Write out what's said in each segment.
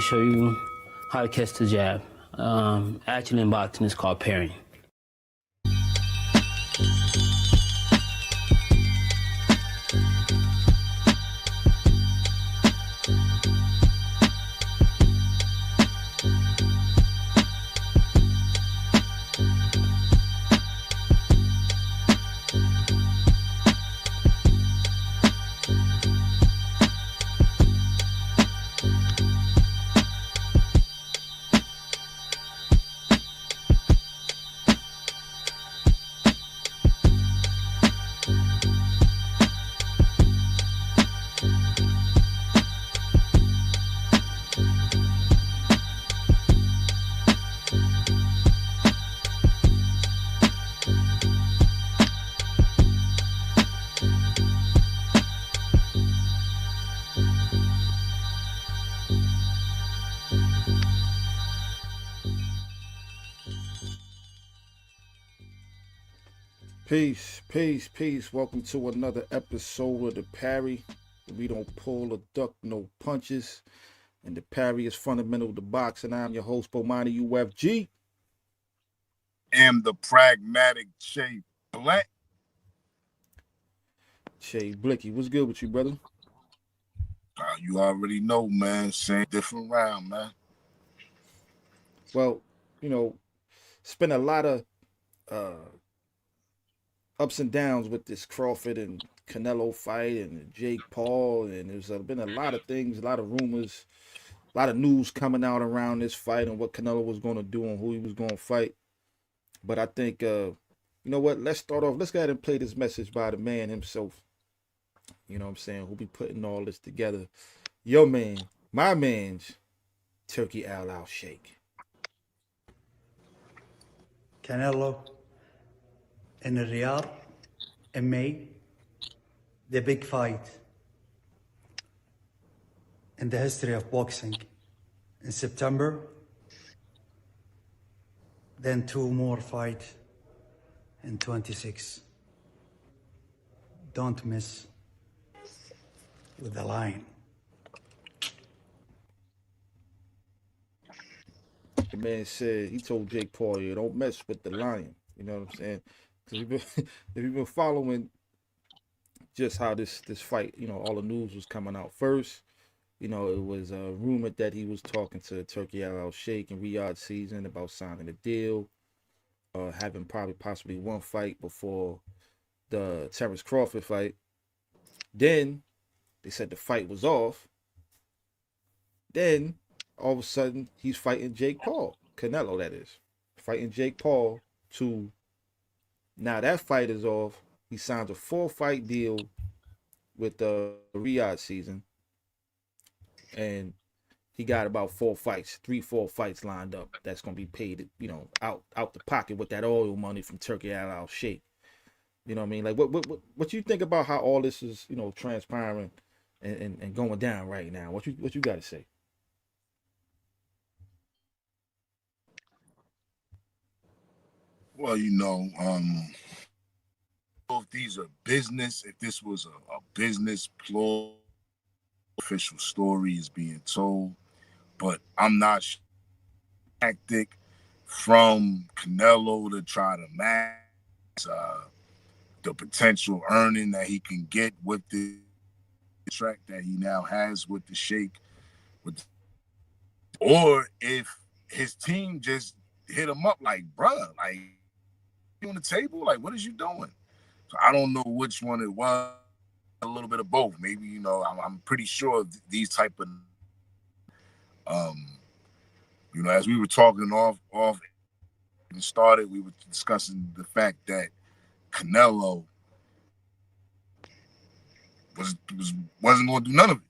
show you how to catch the jab. Actually, in boxing, it's called Parry. Peace. Welcome to another episode of the Parry. We don't pull or duck no punches. And the Parry is fundamental to boxing. I'm your host, Bomani UFG. Am the pragmatic Shea Black. Shea Blicky, what's good with you, brother? You already know, man. Same different round, man. Well, it's been a lot of ups and downs with this Crawford and Canelo fight and Jake Paul, and there's been a lot of things, a lot of rumors, a lot of news coming out around this fight and what Canelo was going to do and who he was going to fight. But I think, you know what, let's start off. Let's go ahead and play this message by the man himself. You know what I'm saying? Who'll be putting all this together. Your man, my man's Turki Alalshikh. Canelo in Riyadh in May, the big fight in the history of boxing. In September, then two more fights in 26. Don't miss with the line. The man said, he told Jake Paul, you don't mess with the lion. You know what I'm saying? Because if you've been following just how this fight, all the news was coming out first, it was rumored that he was talking to Turki Alalshikh and Riyadh season about signing a deal, having possibly one fight before the Terence Crawford fight. Then they said the fight was off. Then all of a sudden he's fighting Jake Paul, Canelo that is, fighting Jake Paul to. Now that fight is off. He signs a 4-fight deal with the Riyadh season. And he got about 4 fights, 3-4 fights lined up. That's going to be paid, out the pocket with that oil money from Turki Alalshikh. You know what I mean? Like, what you think about how all this is, transpiring and going down right now? What you got to say? Well, if these are business, if this was a business ploy, official story is being told, but I'm not sure tactic from Canelo to try to match the potential earning that he can get with the track that he now has with the Sheikh, or if his team just hit him up like, bruh, like, you on the table? Like, what is you doing? So I don't know which one it was. A little bit of both. Maybe, I'm pretty sure these type of, as we were talking off and started, we were discussing the fact that Canelo wasn't going to do none of it.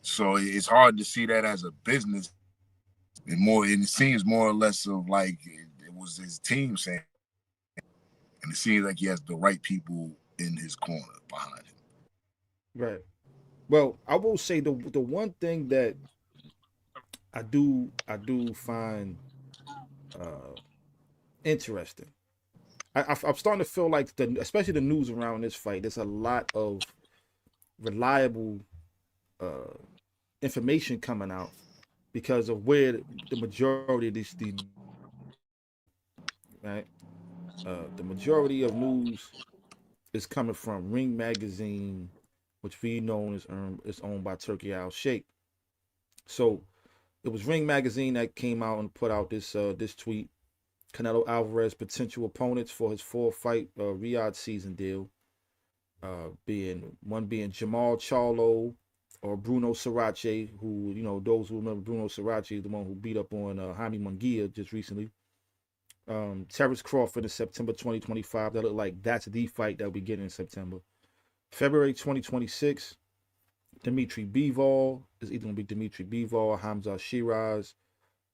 So it's hard to see that as a business. It seems more or less of like it was his team saying, and it seems like he has the right people in his corner behind him. Right. Well, I will say the one thing that I do find interesting. I'm starting to feel like especially the news around this fight. There's a lot of reliable information coming out because of where the majority of these right, the majority of news is coming from Ring Magazine, which we know is owned by Turki Alalshikh. So it was Ring Magazine that came out and put out this tweet. Canelo Alvarez potential opponents for his 4-fight Riyadh season deal, being Jermall Charlo or Bruno Surace, who, you know, those who remember Bruno Surace, the one who beat up on Jaime Munguia just recently. Terence Crawford in September 2025. That looked like that's the fight that we get in September. February 2026, Dmitry Bivol is either going to be Dmitry Bivol, Hamza Sheeraz,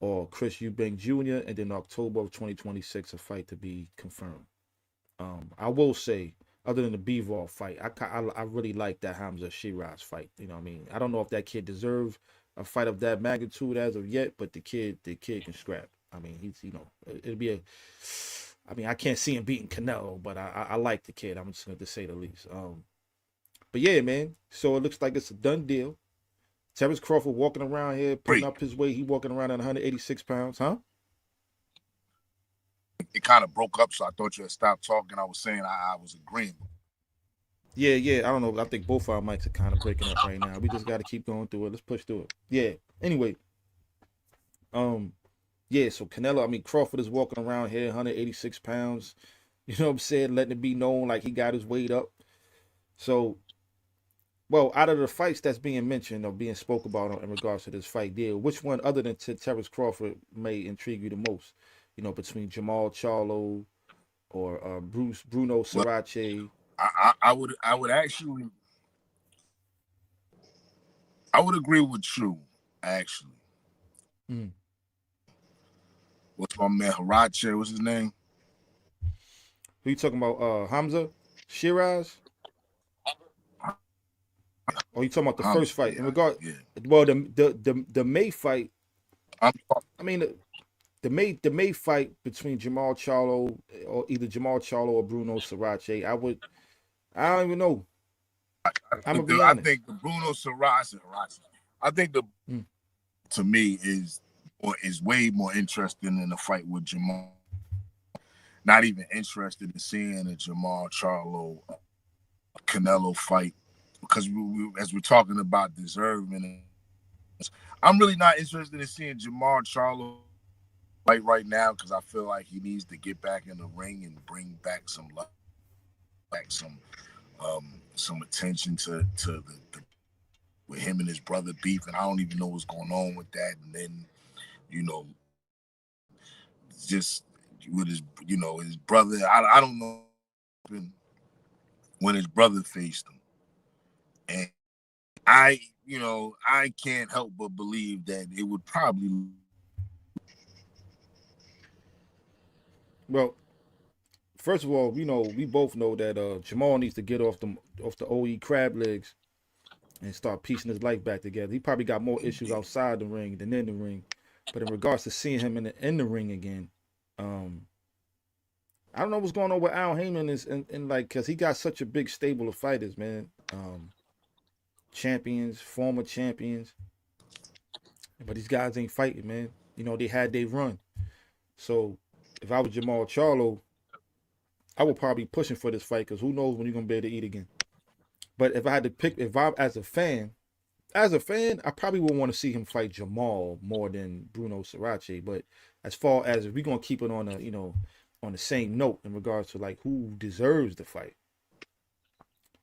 or Chris Eubank Jr. And then October of 2026, a fight to be confirmed. I will say, other than the Bivol fight, I really like that Hamza Sheeraz fight. You know what I mean? I don't know if that kid deserves a fight of that magnitude as of yet, but the kid can scrap. I mean, he's, you know, it'll be I mean, I can't see him beating Canelo, but I like the kid. I'm just going to say the least. But yeah, man. So it looks like it's a done deal. Terence Crawford walking around here, putting up his weight. He walking around at 186 pounds, huh? It kind of broke up, so I thought you had stopped talking. I was saying I was agreeing. Yeah. I don't know. I think both our mics are kind of breaking up right now. We just got to keep going through it. Let's push through it. Yeah. Anyway. Yeah, so Canelo, I mean, Crawford is walking around here, 186 pounds. You know what I'm saying? Letting it be known like he got his weight up. So, well, out of the fights that's being mentioned or being spoke about in regards to this fight deal, which one other than Terence Crawford may intrigue you the most? You know, between Jermall Charlo or Bruno Surace? I would actually, I would agree with you, actually. Mm. What's my man Harache? What's his name? Who you talking about? Hamza Sheeraz? Or you talking about the first fight? In regard, well, the May fight. I mean, the May fight between Jermall Charlo or either Jermall Charlo or Bruno Surace. I don't even know. I'm gonna be honest. I think the Bruno Surace. I think to me is way more interesting in the fight with Jermall. Not even interested in seeing a Jermall Charlo Canelo fight because as we're talking about deserving, I'm really not interested in seeing Jermall Charlo fight right now because I feel like he needs to get back in the ring and bring back some love, some attention to the with him and his brother beef, and I don't even know what's going on with that. And then, you know, just with his brother, I don't know when his brother faced him, and I can't help but believe that it would probably. Well, first of all, you know, we both know that Jermall needs to get off the OE crab legs and start piecing his life back together. He probably got more issues outside the ring than in the ring. But in regards to seeing him in the ring again, I don't know what's going on with Al Heyman and like, cause he got such a big stable of fighters, man. Champions, former champions. But these guys ain't fighting, man. You know, they had their run. So if I was Jermall Charlo, I would probably be pushing for this fight because who knows when you're gonna be able to eat again. But if I had to pick, if I'm as a fan, I probably would want to see him fight Jermall more than Bruno Surace. But as far as if we're gonna keep it on on the same note in regards to like who deserves the fight,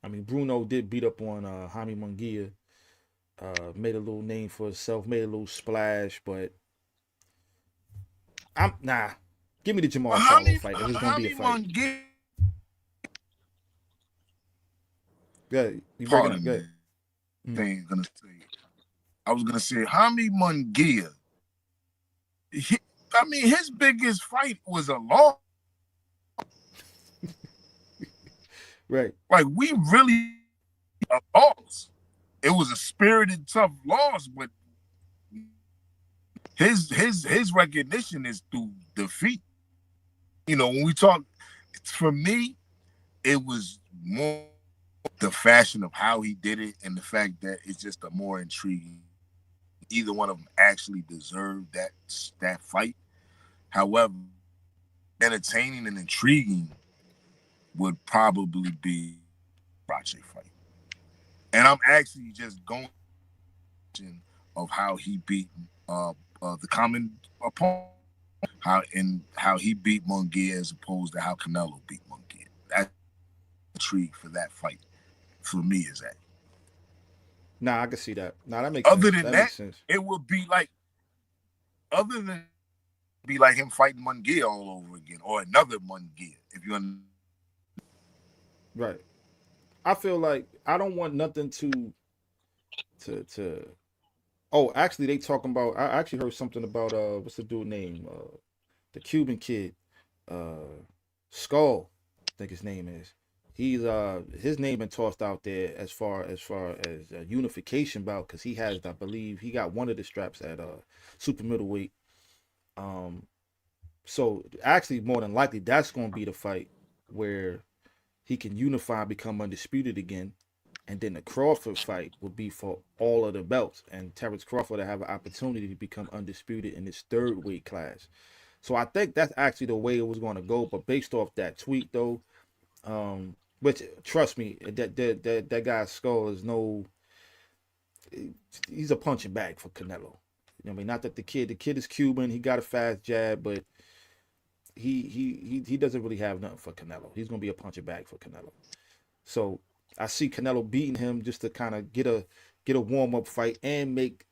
I mean Bruno did beat up on Jaime Munguia, made a little name for himself, made a little splash, but give me the Jermall Charlo fight if it's gonna be a fight. Yeah, you breaking up. Good. I was gonna say Jaime Munguia. His biggest fight was a loss. Right. Like we really lost. It was a spirited, tough loss, but his recognition is through defeat. You know, when we talk, for me, it was more the fashion of how he did it and the fact that it's just a more intriguing. either one of them actually deserved that fight. However, entertaining and intriguing would probably be Surace fight. And I'm actually just going of how he beat the common opponent, how he beat Munguia as opposed to how Canelo beat Munguia. That's intrigue for that fight for me is that. Nah, I can see that. Nah, that makes Other sense. than That that, makes sense. it would be like other than be like him fighting Munguia all over again or another Munguia. If you understand. Right. I feel like I don't want nothing to. Oh, actually, they talking about. I actually heard something about what's the dude name? The Cuban kid, Skull, I think his name is. He's his name been tossed out there as far as unification bout because he has, I believe, he got one of the straps at super middleweight. So actually, more than likely, that's going to be the fight where he can unify, become undisputed again, and then the Crawford fight would be for all of the belts, and Terence Crawford to have an opportunity to become undisputed in his third weight class. So I think that's actually the way it was going to go. But based off that tweet, though, which trust me, that guy's Skull is no, he's a punching bag for Canelo. You know what I mean? Not that the kid is Cuban, he got a fast jab, but he doesn't really have nothing for Canelo. He's gonna be a punching bag for Canelo. So I see Canelo beating him just to kind of get a warm up fight and make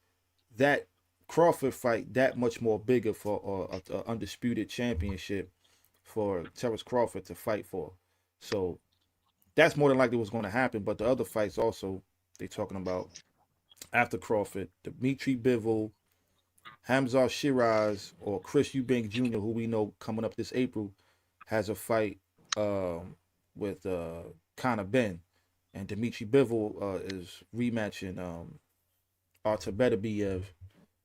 that Crawford fight that much more bigger for a undisputed championship for Terence Crawford to fight for. So that's more than likely what's going to happen. But the other fights also they talking about after Crawford, Dmitry Bivol, Hamza Sheeraz, or Chris Eubank Jr., who we know coming up this April, has a fight with Conor Ben, and Dmitry Bivol is rematching Artur Beterbiev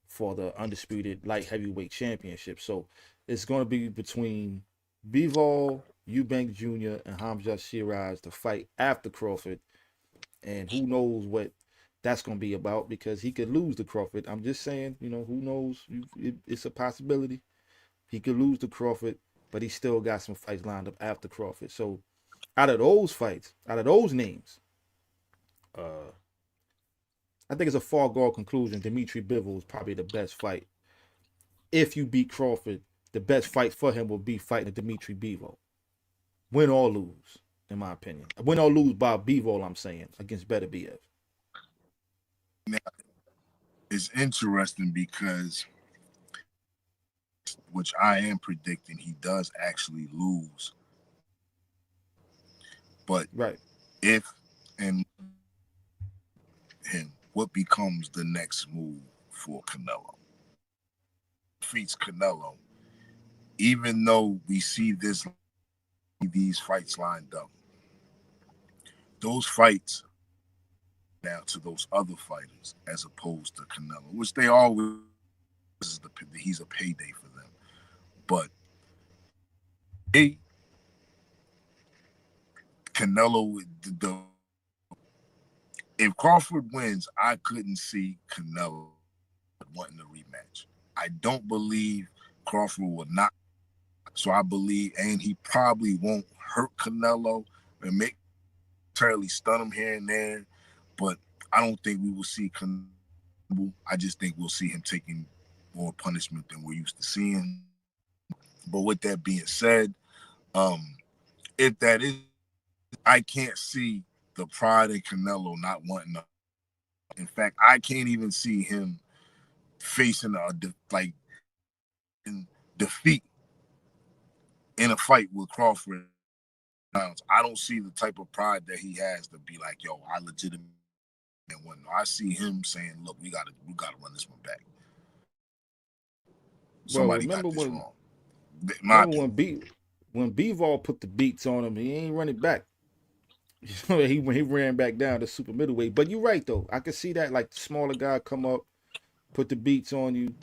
for the undisputed light heavyweight championship. So it's going to be between Bivol, Eubank Jr., and Hamza Sheeraz to fight after Crawford, and who knows what that's going to be about because he could lose to Crawford. I'm just saying, who knows? It's a possibility. He could lose to Crawford, but he still got some fights lined up after Crawford. So out of those fights, out of those names, I think it's a foregone conclusion. Dmitry Bivol is probably the best fight. If you beat Crawford, the best fight for him will be fighting Dmitry Bivol. Win or lose, in my opinion. Win or lose by Bivol, I'm saying, against Beterbiev. Now, it's interesting because, which I am predicting, he does actually lose. But right, if and him, what becomes the next move for Canelo? Defeats Canelo, even though we see these fights lined up, those fights now to those other fighters as opposed to Canelo, which they always he's a payday for them. But Canelo, if Crawford wins, I couldn't see Canelo wanting a rematch. I don't believe Crawford will not. So I believe, and he probably won't hurt Canelo and make entirely stun him here and there. But I don't think we will see Canelo. I just think we'll see him taking more punishment than we're used to seeing. But with that being said, if that is, I can't see the pride in Canelo not wanting to. In fact, I can't even see him facing defeat in a fight with Crawford. I don't see the type of pride that he has to be like, yo, I legitimately won. I see him saying, look, we gotta run this one back. Somebody got this wrong. When Bivol put the beats on him, he ain't running back. He ran back down to super middleweight. But you're right though. I can see that, like, the smaller guy come up, put the beats on you.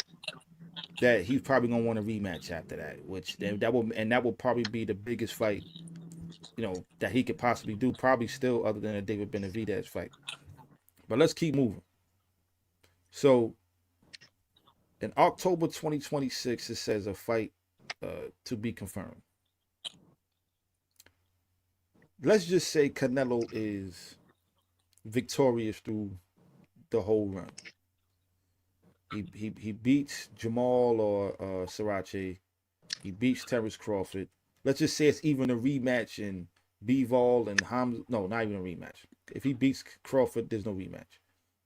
That he's probably gonna want a rematch after that, which that will probably be the biggest fight, that he could possibly do. Probably still, other than a David Benavidez fight. But let's keep moving. So In October 2026, it says a fight to be confirmed. Let's just say Canelo is victorious through the whole run. He beats Jermall or Surace. He beats Terence Crawford. Let's just say it's even a rematch in Bivol and Hamza. No, not even a rematch. If he beats Crawford, there's no rematch.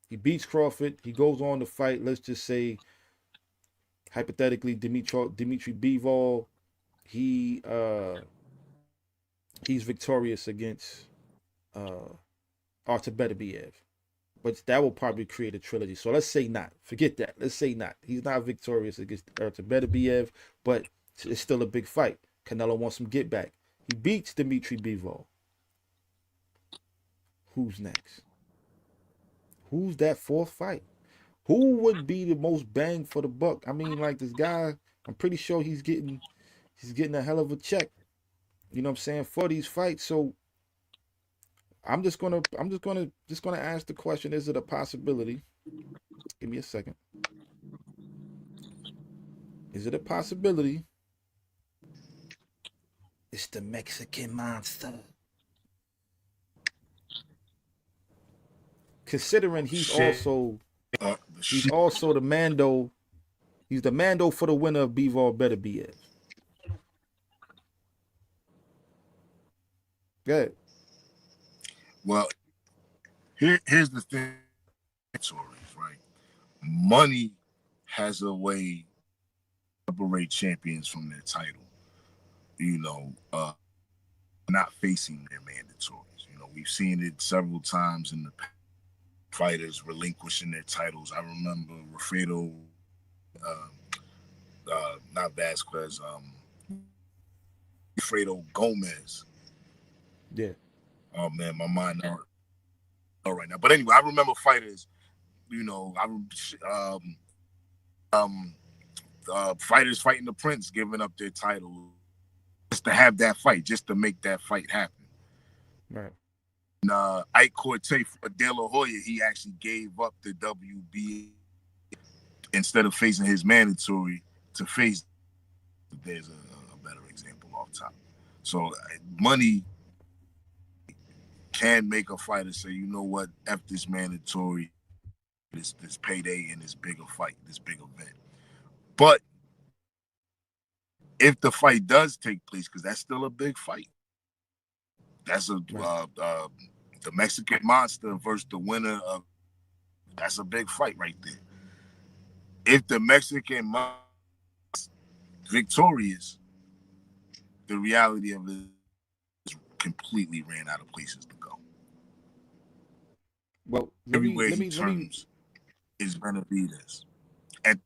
He beats Crawford. He goes on to fight. Let's just say, hypothetically, Dmitry Bivol. He's victorious against Benavidez. But that will probably create a trilogy. So let's say not. Forget that. Let's say not. He's not victorious against Benavidez, but it's still a big fight. Canelo wants some get back. He beats Dmitry Bivol. Who's next? Who's that fourth fight? Who would be the most bang for the buck? I mean, like this guy, I'm pretty sure he's getting a hell of a check. You know what I'm saying, for these fights. So I'm just gonna ask the question: is it a possibility? Give me a second. Is it a possibility? It's the Mexican monster. Considering he's also the Mando. He's the Mando for the winner of Bivol Benavidez. Good. Well, here's the thing, right? Money has a way to separate champions from their title. You know, not facing their mandatories. You know, we've seen it several times in the past. Fighters relinquishing their titles. I remember Rafael, not Vasquez, Alfredo Gomez. Yeah. Oh man, my mind not right now. But anyway, I remember fighters. You know, fighters fighting the Prince, giving up their title just to have that fight, just to make that fight happen. Right. And Ike Corte for De La Hoya, he actually gave up the WB instead of facing his mandatory to face. There's a better example off top. So money can make a fighter say, you know what, F this mandatory, this payday and this bigger fight, this big event. But if the fight does take place, because that's still a big fight, that's the Mexican monster versus the winner of, that's a big fight right there. If the Mexican monster is victorious, the reality of it is completely ran out of places to go. Well, everywhere he turns is Benavidez, and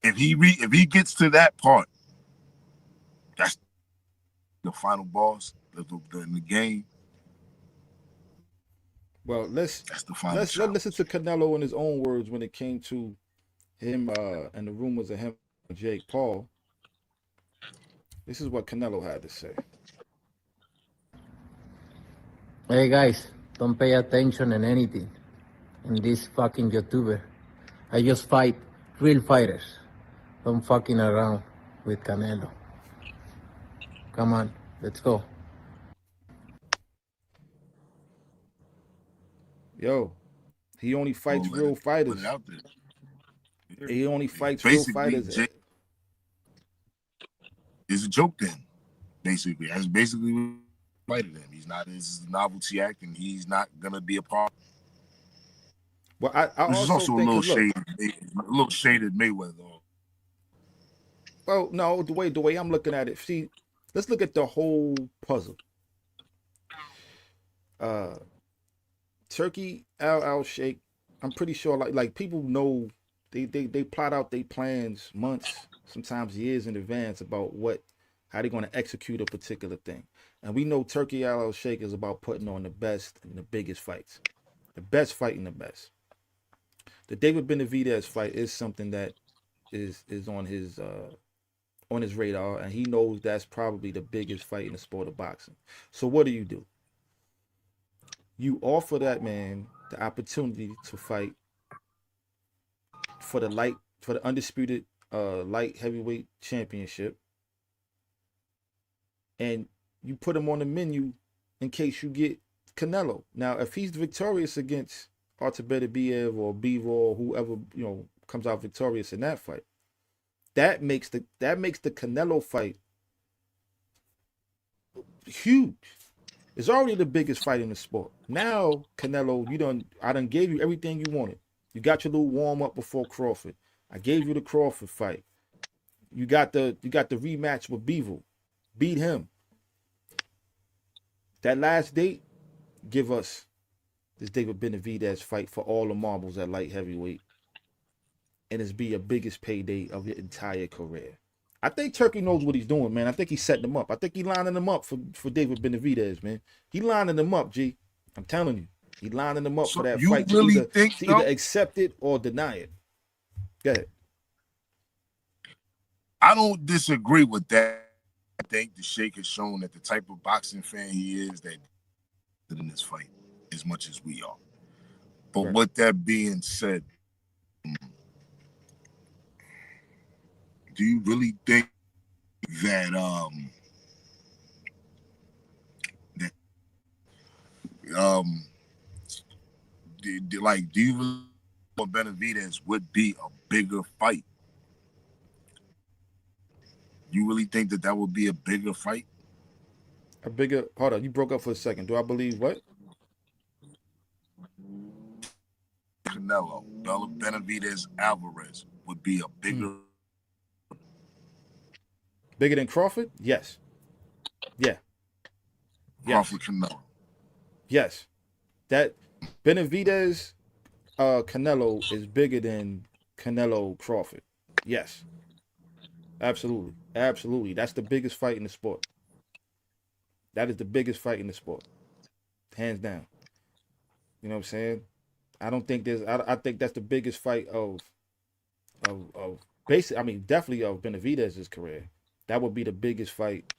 if he gets to that part, that's the final boss in the game. Well, let's listen to Canelo in his own words when it came to him and the rumors of him and Jake Paul. This is what Canelo had to say. Hey guys, don't pay attention in anything. In this fucking YouTuber. I just fight real fighters. Don't fucking around with Canelo. Come on, let's go. Yo, he only fights real fighters. Put it out there. He only fights real fighters. It's a joke then, basically. That's basically what fighting him. He's not, this is a novelty act, and he's not gonna be a part. Well, I also think a little shaded Mayweather. Well, no, the way I'm looking at it, see, let's look at the whole puzzle. Turki Alalshikh, I'm pretty sure like people know they plot out their plans months, sometimes years in advance about how they're going to execute a particular thing. And we know Turki Alalshikh is about putting on the best and the biggest fights. The best fighting the best. The David Benavidez fight is something that is on his radar, and he knows that's probably the biggest fight in the sport of boxing. So what do? You offer that man the opportunity to fight for for the undisputed light heavyweight championship, and you put him on the menu in case you get Canelo. Now, if he's victorious against Benavidez or Bivol or whoever, you know, comes out victorious in that fight, that makes the Canelo fight huge. It's already the biggest fight in the sport. Now, Canelo, I done gave you everything you wanted. You got your little warm up before Crawford. I gave you the Crawford fight. You got the rematch with Bivol. Beat him. That last date, give us this David Benavidez fight for all the marbles at light heavyweight. And it's be your biggest payday of your entire career. I think Turkey knows what he's doing, man. I think he's setting them up. I think he's lining them up for David Benavidez, man. He lining them up, G. I'm telling you. He lining them up for that fight. You really to either accept it or deny it. Go ahead. I don't disagree with that. I think the Sheikh has shown that the type of boxing fan he is, that in this fight as much as we are. But right. With that being said, do you really think that do you really think Benavidez would be a bigger fight? You really think that would be a bigger fight? Hold on, you broke up for a second. Do I believe what? Canelo, Benavidez, Alvarez would be a bigger. Bigger than Crawford? Yes. Yeah. Crawford, Canelo. Yes. That Benavidez Canelo is bigger than Canelo Crawford. Yes. Absolutely. Absolutely. That's the biggest fight in the sport. That is the biggest fight in the sport. Hands down. You know what I'm saying? I don't think I think that's the biggest fight of basically, I mean, definitely of Benavidez's career. That would be the biggest fight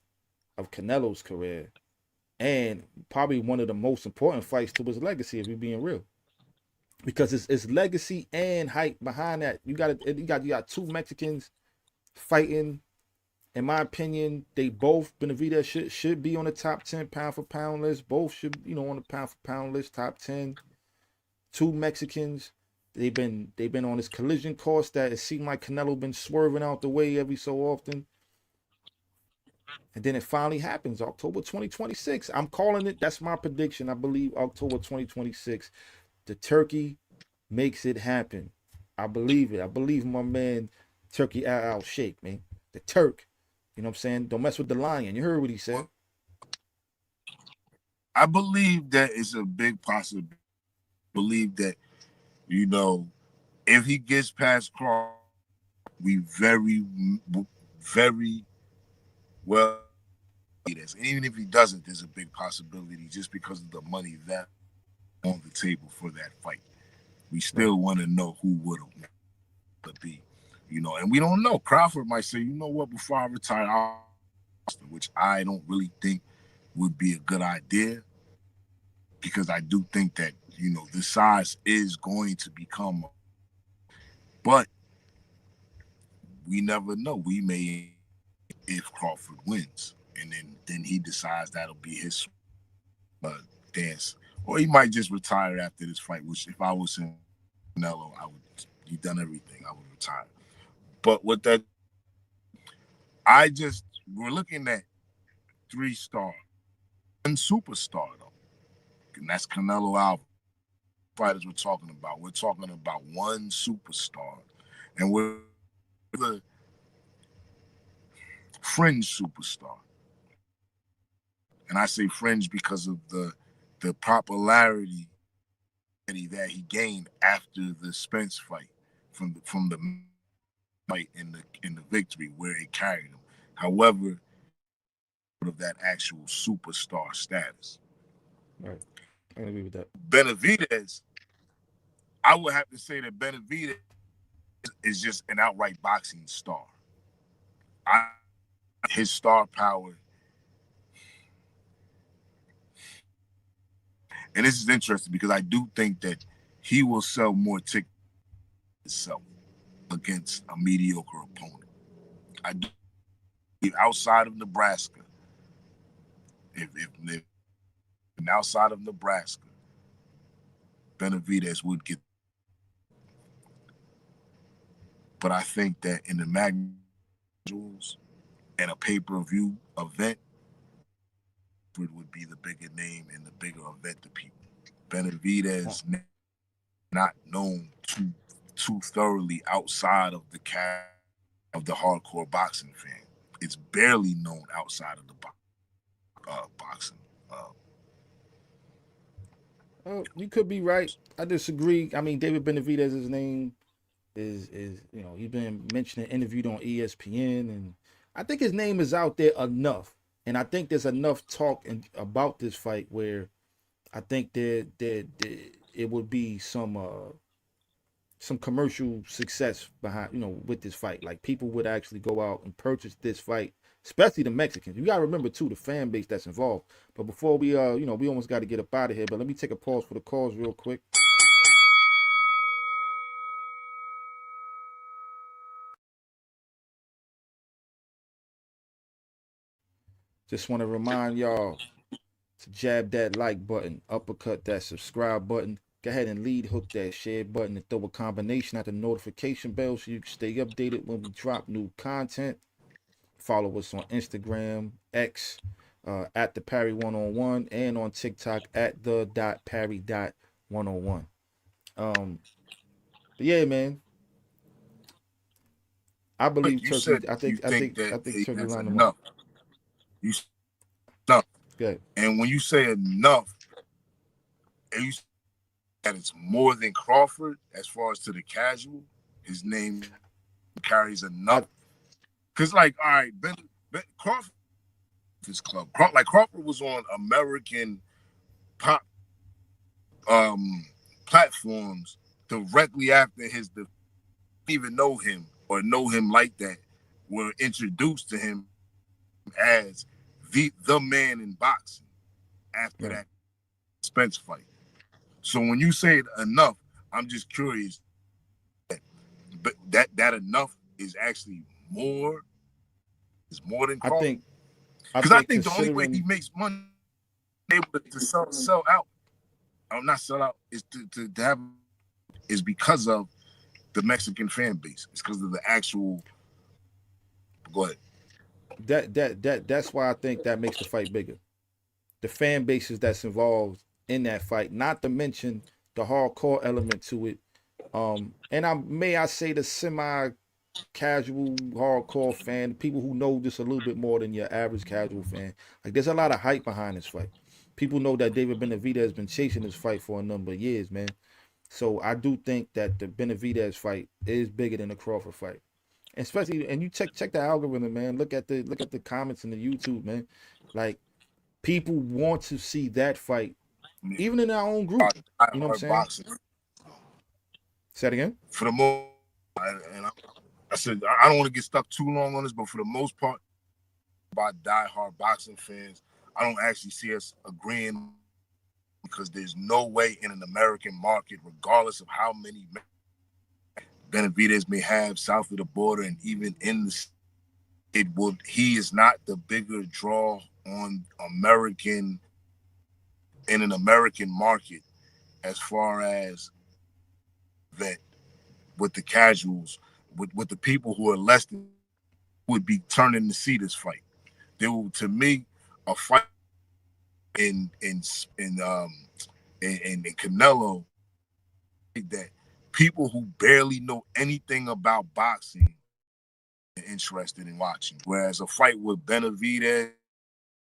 of Canelo's career, and probably one of the most important fights to his legacy, if we're being real, because it's legacy and hype behind that. You got two Mexicans fighting. In my opinion, they both, Benavidez should be on the top 10 pound for pound list. Both should, on the pound for pound list, top 10. Two Mexicans. They've been on this collision course that it seemed like Canelo been swerving out the way every so often. And then it finally happens, October 2026. I'm calling it. That's my prediction. I believe October 2026. The Turkey makes it happen. I believe it. I believe my man, Turki Alalshikh, man. The Turk. You know what I'm saying? Don't mess with the lion. You heard what he said. I believe that it's a big possibility. Believe that, if he gets past Crawford, we very, very well. And even if he doesn't, there's a big possibility just because of the money that on the table for that fight. We still want to know who would have be, and we don't know. Crawford might say, you know what, before I retire, which I don't really think would be a good idea, because I do think that, the size is going to become, but we never know. We may, if Crawford wins, and then he decides that'll be his dance, or he might just retire after this fight, which if I was in Canelo, he'd done everything, I would retire. But with that, we're looking at 3-star and superstar, though. And that's Canelo Alvarez. Fighters we're talking about. We're talking about one superstar. And we're the fringe superstar. And I say fringe because of the popularity that he gained after the Spence fight from the fight in the victory, where it carried him. However, of that actual superstar status. Right. I agree with that. Benavidez, I would have to say that Benavidez is just an outright boxing star. His star power, and this is interesting because I do think that he will sell more tickets himself. against a mediocre opponent. I do outside of Nebraska, if outside of Nebraska, Benavidez would get. But I think that in the magnitudes and a pay-per-view event, it would be the bigger name and the bigger event to people. Benavidez not known too thoroughly outside of the hardcore boxing fan. It's barely known outside of the boxing. You could be right. I disagree. I mean, David Benavidez's name is he's been mentioned and interviewed on ESPN, and I think his name is out there enough. And I think there's enough talk about this fight where I think that it would be some commercial success behind, with this fight. Like, people would actually go out and purchase this fight, especially the Mexicans. You gotta remember too the fan base that's involved. But before we we almost got to get up out of here. But let me take a pause for the calls real quick. Just want to remind y'all to jab that like button, uppercut that subscribe button. Go ahead and lead hook that share button and throw a combination at the notification bell so you can stay updated when we drop new content. Follow us on Instagram, X, at the Parry 101, and on TikTok at the.parry.101. But yeah, man. I believe Turkey. I think Turkey lined him up. You enough. Good. And when you say enough, and you say that it's more than Crawford as far as to the casual, his name carries enough. Because, like, all right, Ben Crawford, his club. Crawford was on American pop platforms directly after his even know him or know him like that, were introduced to him as the man in boxing after that Spence fight. So when you say enough, I'm just curious. But that enough is actually more. Is more than Crawford. Because I think the only way he makes money able to sell out, not sell out, is to have is because of the Mexican fan base. It's because of the actual. Go ahead. That's why I think that makes the fight bigger. The fan bases that's involved in that fight, not to mention the hardcore element to it. And I say the semi-casual hardcore fan, people who know this a little bit more than your average casual fan. Like, there's a lot of hype behind this fight. People know that David Benavidez has been chasing this fight for a number of years, man. So I do think that the Benavidez fight is bigger than the Crawford fight. Especially, and you check the algorithm, man. Look at the comments in the YouTube, man. Like, people want to see that fight, even in our own group. You know what I'm saying? Boxing. Say it again. For the most, and I said I don't want to get stuck too long on this, but for the most part, by diehard boxing fans, I don't actually see us agreeing, because there's no way in an American market, regardless of how many Benavidez may have south of the border and even in the, he is not the bigger draw on in an American market as far as that with the casuals, with the people who are less than would be turning to see this fight. There will, to me, a fight in Canelo that people who barely know anything about boxing are interested in watching. Whereas a fight with Benavidez,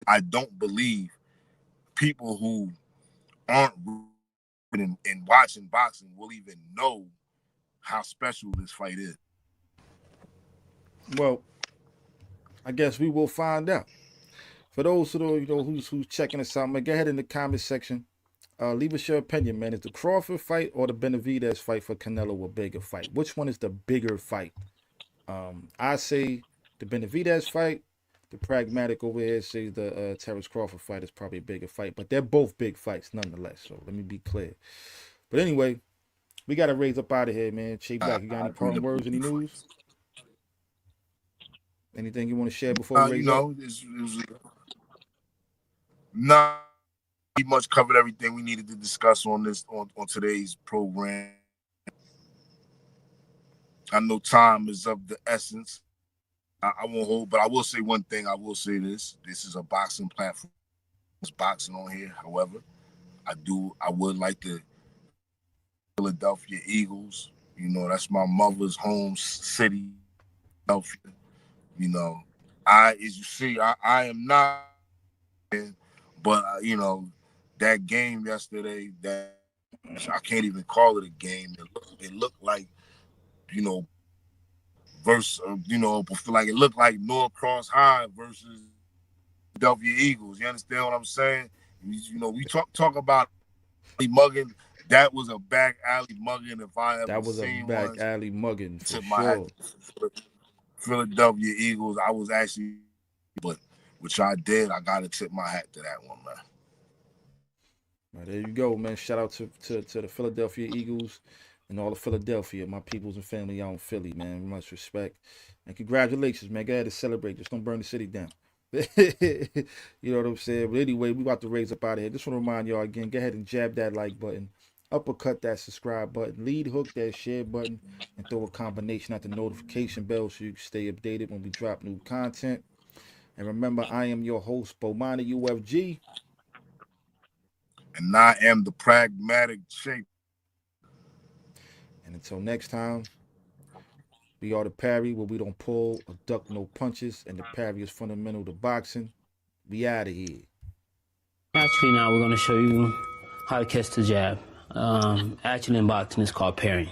I don't believe people who aren't in watching boxing will even know how special this fight is. Well, I guess we will find out. For those who's checking us out, man, go ahead in the comment section. Leave us your opinion, man. Is the Crawford fight or the Benavidez fight for Canelo a bigger fight? Which one is the bigger fight? I say the Benavidez fight. The pragmatic over here says the Terence Crawford fight is probably a bigger fight, but they're both big fights nonetheless. So let me be clear. But anyway, We got to raise up out of here, man. Che Black, you got any parting words, any news? Anything you want to share before we raise up? Nah, pretty much covered everything we needed to discuss on today's program. I know time is of the essence. I won't hold, but I will say one thing. I will say this. This is a boxing platform. There's boxing on here. However, I would like to Philadelphia Eagles. You know, that's my mother's home city, Philadelphia. You know, as you see, I am not, but you know, that game yesterday, that I can't even call it a game. It looked like, you know, like it looked like Norcross High versus Philadelphia Eagles. You understand what I'm saying? You know, we talk about mugging. That was a back alley mugging if I ever seen one. That was a back alley mugging for sure. Philadelphia Eagles, I was actually, but which I did, I got to tip my hat to that one, man. Right, there you go, man. Shout out to the Philadelphia Eagles and all of Philadelphia, my peoples and family out in Philly, man. Much respect. And congratulations, man. Go ahead and celebrate. Just don't burn the city down. You know what I'm saying? But anyway, we about to raise up out of here. Just want to remind y'all again, go ahead and jab that like button, uppercut that subscribe button, lead hook that share button, and throw a combination at the notification bell so you can stay updated when we drop new content. And remember, I am your host, Bomani UFG. And I am the pragmatic shape. And until next time, we are the Parry, where we don't pull or duck no punches, and the Parry is fundamental to boxing. We out of here. Actually, now we're going to show you how to catch the jab. Actually, in boxing, it's called parrying.